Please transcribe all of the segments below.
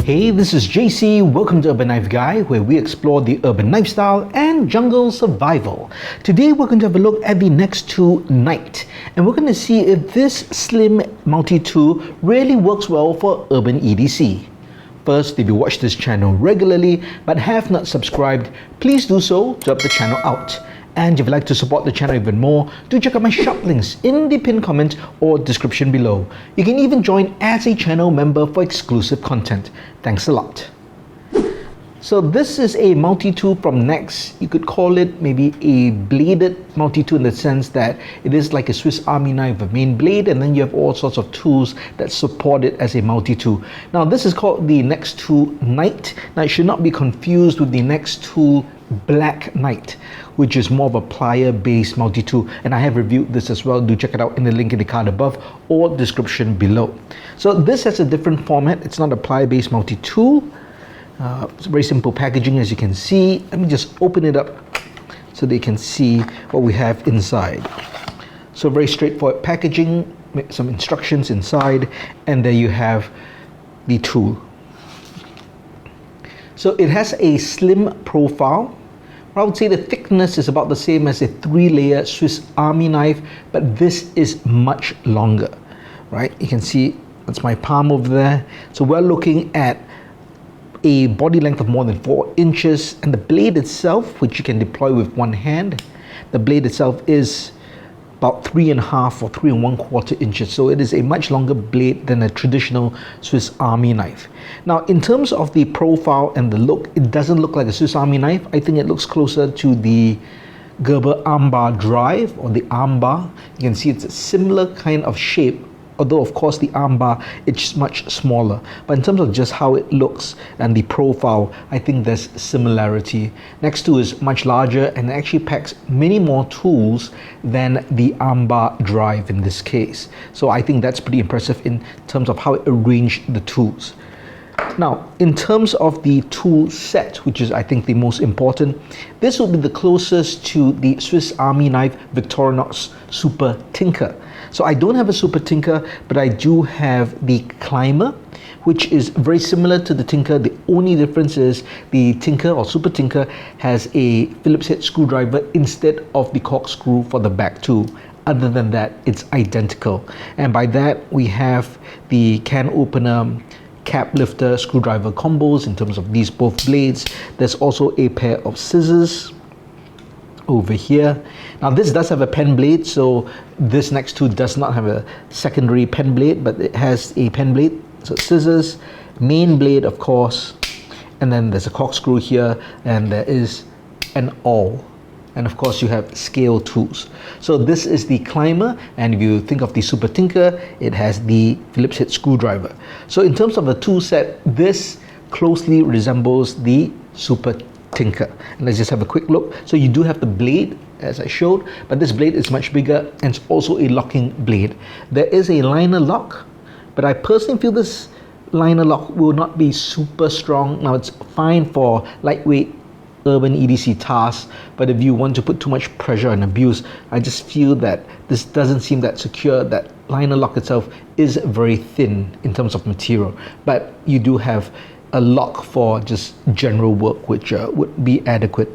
Hey, this is JC. Welcome to Urban Knife Guy, where we explore the urban knife style and jungle survival. Today we're going to have a look at the Nextool Knight, and we're going to see if this slim multi-tool really works well for urban EDC. First, if you watch this channel regularly but have not subscribed, please do so to help the channel out. And if you'd like to support the channel even more, do check out my shop links in the pinned comment or description below. You can even join as a channel member for exclusive content. Thanks a lot. So this is a multi-tool from Next. You could call it maybe a bladed multi-tool in the sense that it is like a Swiss Army knife, a main blade, and then you have all sorts of tools that support it as a multi-tool. Now this is called the Nextool Knight. Now it should not be confused with the Nextool Black Knight, which is more of a plier based multi-tool, and I have reviewed this as well. Do check it out in the link in the card above or description below. So this has a different format. It's not a plier based multi-tool. It's very simple packaging, as you can see. Let me just open it up so they can see what we have inside. So very straightforward packaging, some instructions inside, and there you have the tool. So it has a slim profile. I would say the thickness is about the same as a 3-layer Swiss Army knife, but this is much longer, right? You can see that's my palm over there. So we're looking at a body length of more than 4 inches, and the blade itself, which you can deploy with one hand, the blade itself is about 3.5 or 3 1/4 inches. So it is a much longer blade than a traditional Swiss Army knife. Now, in terms of the profile and the look, it doesn't look like a Swiss Army knife. I think it looks closer to the Gerber armbar drive or the armbar. You can see it's a similar kind of shape, although of course the armbar is much smaller. But in terms of just how it looks and the profile, I think there's similarity. Nextool is much larger and it actually packs many more tools than the armbar drive in this case. So I think that's pretty impressive in terms of how it arranged the tools. Now, in terms of the tool set, which is I think the most important, this will be the closest to the Swiss Army knife Victorinox Super Tinker. So I don't have a Super Tinker, but I do have the Climber, which is very similar to the Tinker. The only difference is the Tinker or Super Tinker has a Phillips head screwdriver instead of the corkscrew for the back tool. Other than that, it's identical. And by that, we have the can opener, cap lifter, screwdriver combos in terms of these both blades. There's also a pair of scissors over here. Now this does have a pen blade, so this Nextool does not have a secondary pen blade, but it has a pen blade. So scissors, main blade of course, and then there's a corkscrew here, and there is an awl. And of course you have scale tools. So this is the Climber, and if you think of the Super Tinker, it has the Phillips head screwdriver. So in terms of the tool set, this closely resembles the Super Tinker. And let's just have a quick look. So you do have the blade as I showed, but this blade is much bigger and it's also a locking blade. There is a liner lock, but I personally feel this liner lock will not be super strong. Now it's fine for lightweight urban EDC tasks, but if you want to put too much pressure and abuse, I just feel that this doesn't seem that secure. That liner lock itself is very thin in terms of material, but you do have a lock for just general work, which would be adequate.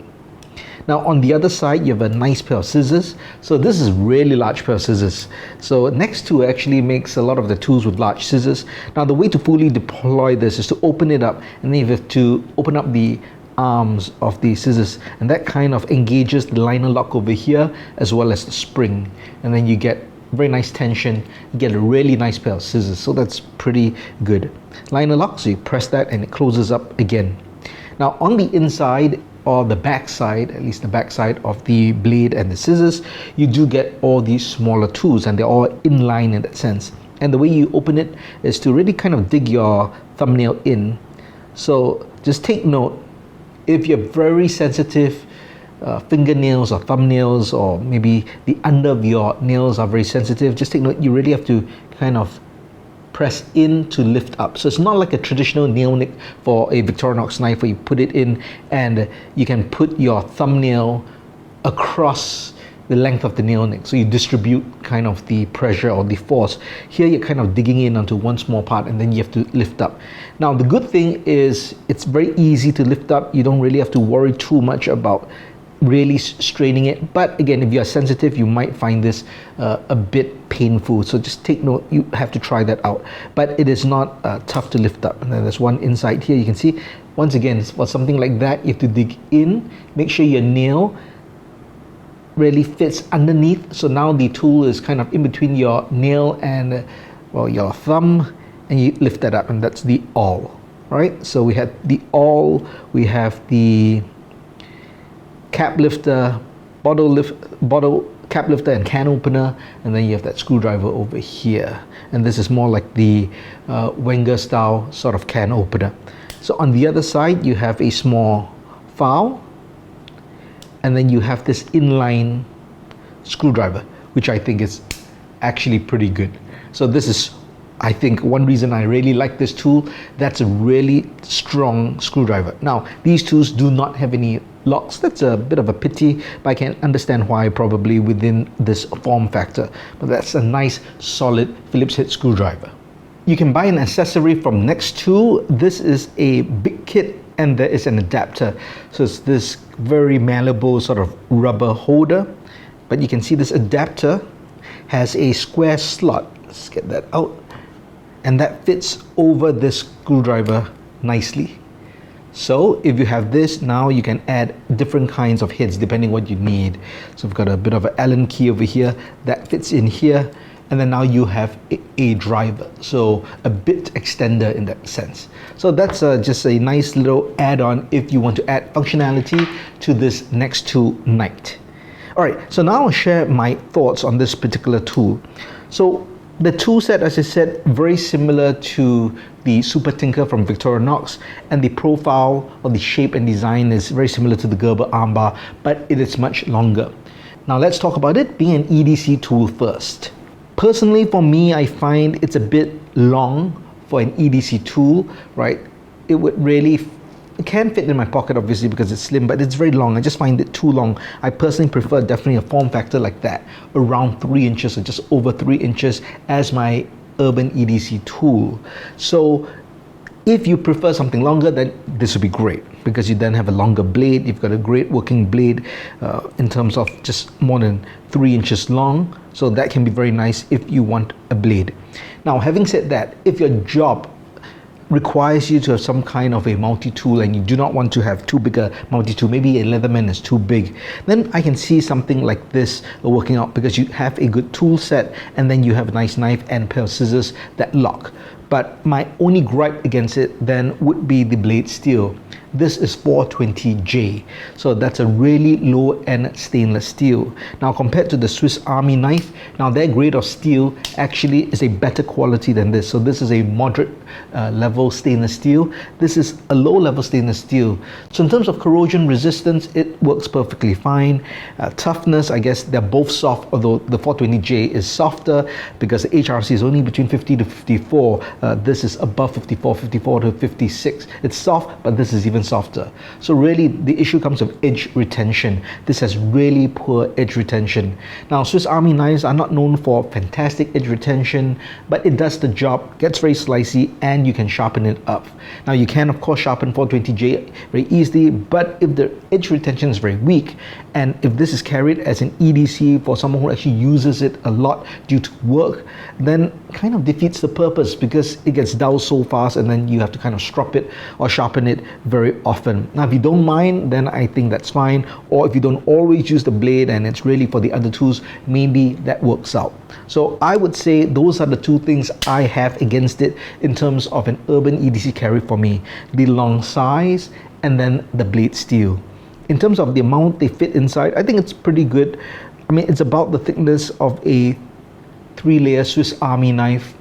Now on the other side, you have a nice pair of scissors. So this is really large pair of scissors. So Nextool actually makes a lot of the tools with large scissors. Now the way to fully deploy this is to open it up, and then you have to open up the arms of the scissors, and that kind of engages the liner lock over here as well as the spring, and then you get very nice tension. You get a really nice pair of scissors, so that's pretty good. Liner lock, so you press that and it closes up again. Now on the inside, or the back side, at least the back side of the blade and the scissors, you do get all these smaller tools, and they're all in line in that sense. And the way you open it is to really kind of dig your thumbnail in. So just take note, if you're very sensitive fingernails or thumbnails, or maybe the under of your nails are very sensitive, just take note, you really have to kind of press in to lift up. So it's not like a traditional nail nick for a Victorinox knife where you put it in and you can put your thumbnail across the length of the nail nick. So you distribute kind of the pressure or the force. Here you're kind of digging in onto one small part and then you have to lift up. Now the good thing is it's very easy to lift up. You don't really have to worry too much about really straining it, but again, if you are sensitive, you might find this a bit painful, so just take note, you have to try that out. But it is not tough to lift up. And then there's one inside here. You can see, once again, for something like that, you have to dig in, make sure your nail really fits underneath. So now the tool is kind of in between your nail and well, your thumb, and you lift that up, and that's the awl, right? So we have the awl, we have the cap lifter, bottle cap lifter and can opener, and then you have that screwdriver over here. And this is more like the Wenger style sort of can opener. So on the other side, you have a small file, and then you have this inline screwdriver, which I think is actually pretty good. So this is, I think, one reason I really like this tool. That's a really strong screwdriver. Now, these tools do not have any locks. That's a bit of a pity, but I can understand why, probably within this form factor. But that's a nice, solid Phillips head screwdriver. You can buy an accessory from Nextool. This is a big kit, and there is an adapter. So it's this very malleable sort of rubber holder. But you can see this adapter has a square slot. Let's get that out. And that fits over this screwdriver nicely. So if you have this, now you can add different kinds of heads depending what you need. So I've got a bit of an Allen key over here that fits in here, and then now you have a driver, so a bit extender in that sense. So that's just a nice little add-on if you want to add functionality to this Nextool Knight. Alright, so now I'll share my thoughts on this particular tool. So the tool set, as I said, very similar to the Super Tinker from Victorinox, and the profile or the shape and design is very similar to the Gerber armbar, but it is much longer. Now let's talk about it being an EDC tool first. Personally, for me, I find it's a bit long for an EDC tool, right? It would really it can fit in my pocket, obviously, because it's slim, but it's very long. I just find it too long. I personally prefer definitely a form factor like that, around 3 inches or just over 3 inches as my urban EDC tool. So if you prefer something longer, then this would be great, because you then have a longer blade. You've got a great working blade in terms of just more than 3 inches long. So that can be very nice if you want a blade. Now, having said that, if your job requires you to have some kind of a multi-tool and you do not want to have too big a multi-tool, maybe a Leatherman is too big, then I can see something like this working out, because you have a good tool set and then you have a nice knife and a pair of scissors that lock. But my only gripe against it then would be the blade steel. This is 420J, so that's a really low-end stainless steel. Now, compared to the Swiss Army knife, now their grade of steel actually is a better quality than this. So this is a moderate level stainless steel. This is a low-level stainless steel. So in terms of corrosion resistance, it works perfectly fine. Toughness, I guess they're both soft, although the 420J is softer because the HRC is only between 50 to 54. This is above 54, 54 to 56. It's soft, but this is even softer. So really the issue comes with edge retention. This has really poor edge retention. Now, Swiss Army knives are not known for fantastic edge retention, but it does the job, gets very slicey, and you can sharpen it up. Now, you can of course sharpen 420J very easily, but if the edge retention is very weak, and if this is carried as an EDC for someone who actually uses it a lot due to work, then kind of defeats the purpose, because it gets dull so fast and then you have to kind of strop it or sharpen it very often. Now, if you don't mind, then I think that's fine. Or if you don't always use the blade and it's really for the other tools, maybe that works out. So I would say those are the two things I have against it in terms of an urban EDC carry for me: the long size and then the blade steel. In terms of the amount they fit inside, I think it's pretty good. I mean, it's about the thickness of a 3-layer Swiss Army knife,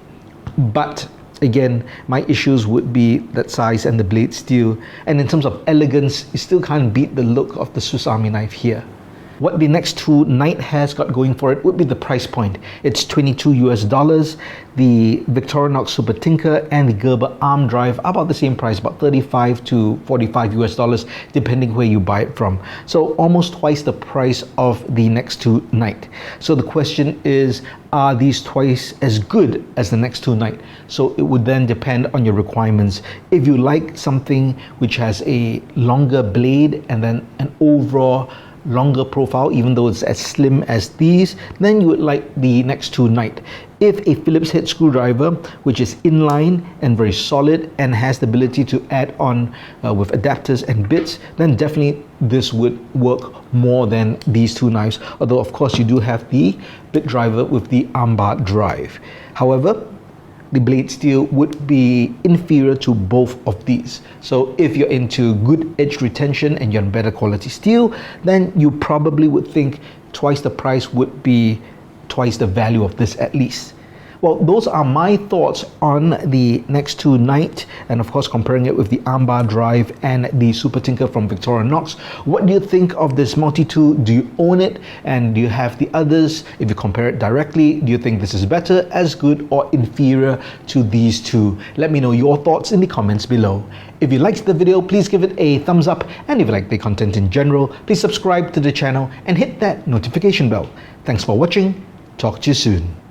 but again, my issues would be that size and the blade steel. And in terms of elegance, you still can't beat the look of the Swiss Army knife here. What the Nextool Knight has got going for it would be the price point. It's $22 US. The Victorinox Super Tinker and the Gerber arm drive are about the same price, about $35 to $45 US, depending where you buy it from. So almost twice the price of the Nextool Knight. So the question is, are these twice as good as the Nextool Knight? So it would then depend on your requirements. If you like something which has a longer blade and then an overall longer profile, even though it's as slim as these, then you would like the Nextool Knight. If a Phillips head screwdriver, which is inline and very solid and has the ability to add on with adapters and bits, then definitely this would work more than these two knives. Although of course you do have the bit driver with the armbar drive. However, the blade steel would be inferior to both of these. So if you're into good edge retention and you're on better quality steel, then you probably would think twice the price would be twice the value of this at least. Well, those are my thoughts on the Nextool Knight, and of course comparing it with the armbar drive and the Super Tinker from Victorinox. What do you think of this multi-tool? Do you own it, and do you have the others? If you compare it directly, do you think this is better, as good, or inferior to these two? Let me know your thoughts in the comments below. If you liked the video, please give it a thumbs up, and if you like the content in general, please subscribe to the channel and hit that notification bell. Thanks for watching. Talk to you soon.